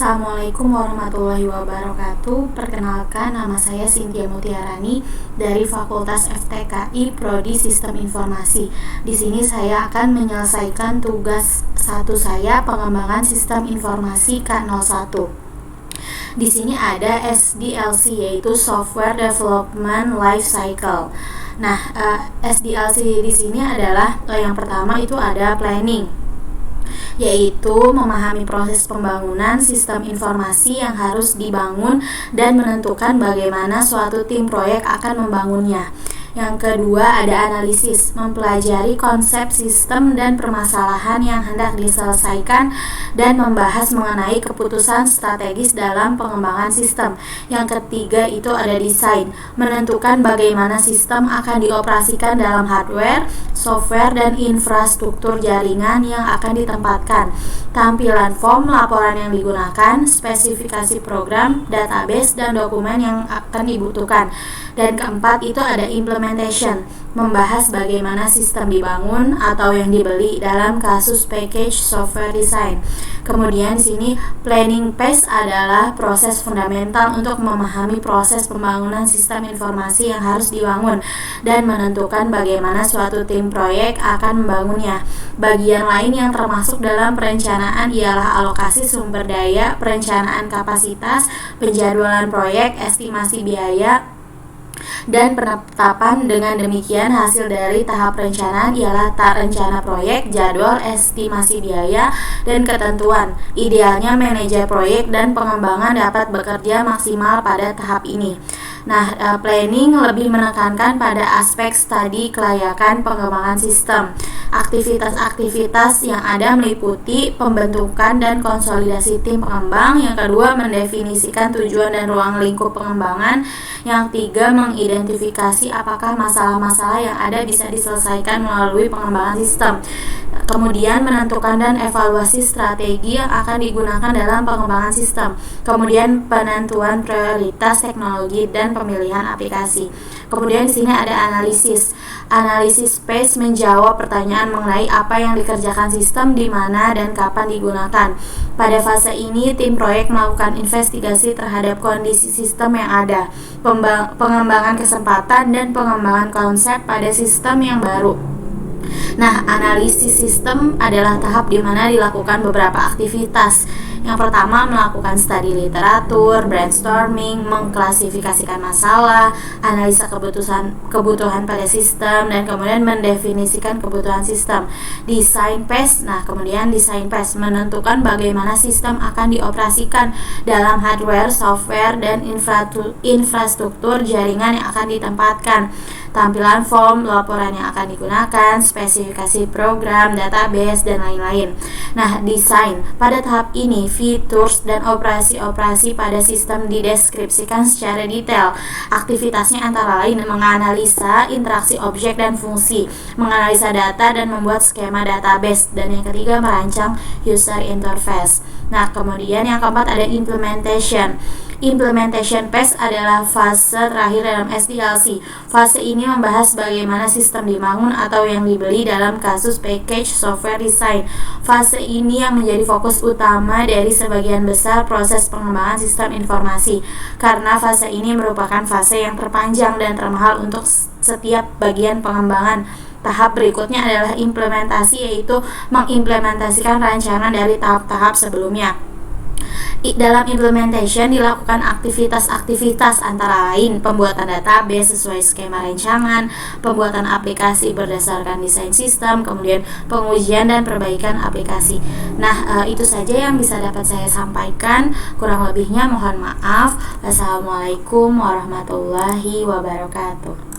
Assalamualaikum warahmatullahi wabarakatuh. Perkenalkan, nama saya Cynthia Mutiarani dari Fakultas FTKI Prodi Sistem Informasi. Di sini saya akan menyelesaikan tugas satu saya, pengembangan sistem informasi K01. Di sini ada SDLC, yaitu Software Development Life Cycle. Nah, SDLC di sini adalah yang pertama itu ada planning, yaitu memahami proses pembangunan sistem informasi yang harus dibangun dan menentukan bagaimana suatu tim proyek akan membangunnya. Yang kedua ada analisis, mempelajari konsep sistem dan permasalahan yang hendak diselesaikan dan membahas mengenai keputusan strategis dalam pengembangan sistem. Yang ketiga itu ada desain, menentukan bagaimana sistem akan dioperasikan dalam hardware, software, dan infrastruktur jaringan yang akan ditempatkan. Tampilan form laporan yang digunakan, spesifikasi program, database, dan dokumen yang akan dibutuhkan. Dan keempat itu ada implementation, membahas bagaimana sistem dibangun atau yang dibeli dalam kasus package software design. Kemudian di sini planning phase adalah proses fundamental untuk memahami proses pembangunan sistem informasi yang harus dibangun dan menentukan bagaimana suatu tim proyek akan membangunnya. Bagian lain yang termasuk dalam perencanaan ialah alokasi sumber daya, perencanaan kapasitas, penjadwalan proyek, estimasi biaya, dan penetapan. Dengan demikian hasil dari tahap perencanaan ialah rencana proyek, jadwal, estimasi biaya, dan ketentuan. Idealnya manajer proyek dan pengembangan dapat bekerja maksimal pada tahap ini. Nah, planning lebih menekankan pada aspek studi kelayakan pengembangan sistem. Aktivitas-aktivitas yang ada meliputi pembentukan dan konsolidasi tim pengembang. Yang kedua, mendefinisikan tujuan dan ruang lingkup pengembangan. Yang tiga, mengidentifikasi apakah masalah-masalah yang ada bisa diselesaikan melalui pengembangan sistem. Kemudian menentukan dan evaluasi strategi yang akan digunakan dalam pengembangan sistem. Kemudian penentuan prioritas teknologi dan pemilihan aplikasi. Kemudian di sini ada analisis. Analisis phase menjawab pertanyaan mengenai apa yang dikerjakan sistem, di mana dan kapan digunakan. Pada fase ini tim proyek melakukan investigasi terhadap kondisi sistem yang ada, pengembangan kesempatan dan pengembangan konsep pada sistem yang baru. Nah, analisis sistem adalah tahap di mana dilakukan beberapa aktivitas. Yang pertama, melakukan studi literatur, brainstorming, mengklasifikasikan masalah, analisa kebutuhan pada sistem, dan kemudian mendefinisikan kebutuhan sistem. Design phase, kemudian design phase menentukan bagaimana sistem akan dioperasikan dalam hardware, software, dan infrastruktur jaringan yang akan ditempatkan. Tampilan form laporan yang akan digunakan, spesifikasi program, database, dan lain-lain. Nah, desain pada tahap ini features dan operasi-operasi pada sistem dideskripsikan secara detail. Aktivitasnya antara lain menganalisa interaksi objek dan fungsi, menganalisa data dan membuat skema database, dan yang ketiga merancang user interface. Nah, kemudian yang keempat ada implementation. Implementation phase adalah fase terakhir dalam SDLC. Fase ini membahas bagaimana sistem dibangun atau yang dibeli dalam kasus package software design. Fase ini yang menjadi fokus utama dari sebagian besar proses pengembangan sistem informasi, karena fase ini merupakan fase yang terpanjang dan termahal untuk setiap bagian pengembangan. Tahap berikutnya adalah implementasi, yaitu mengimplementasikan rancangan dari tahap-tahap sebelumnya. Dalam implementation dilakukan aktivitas-aktivitas antara lain pembuatan database sesuai skema rancangan, pembuatan aplikasi berdasarkan desain sistem, kemudian pengujian dan perbaikan aplikasi. Nah, itu saja yang bisa dapat saya sampaikan. Kurang lebihnya mohon maaf. Wassalamualaikum warahmatullahi wabarakatuh.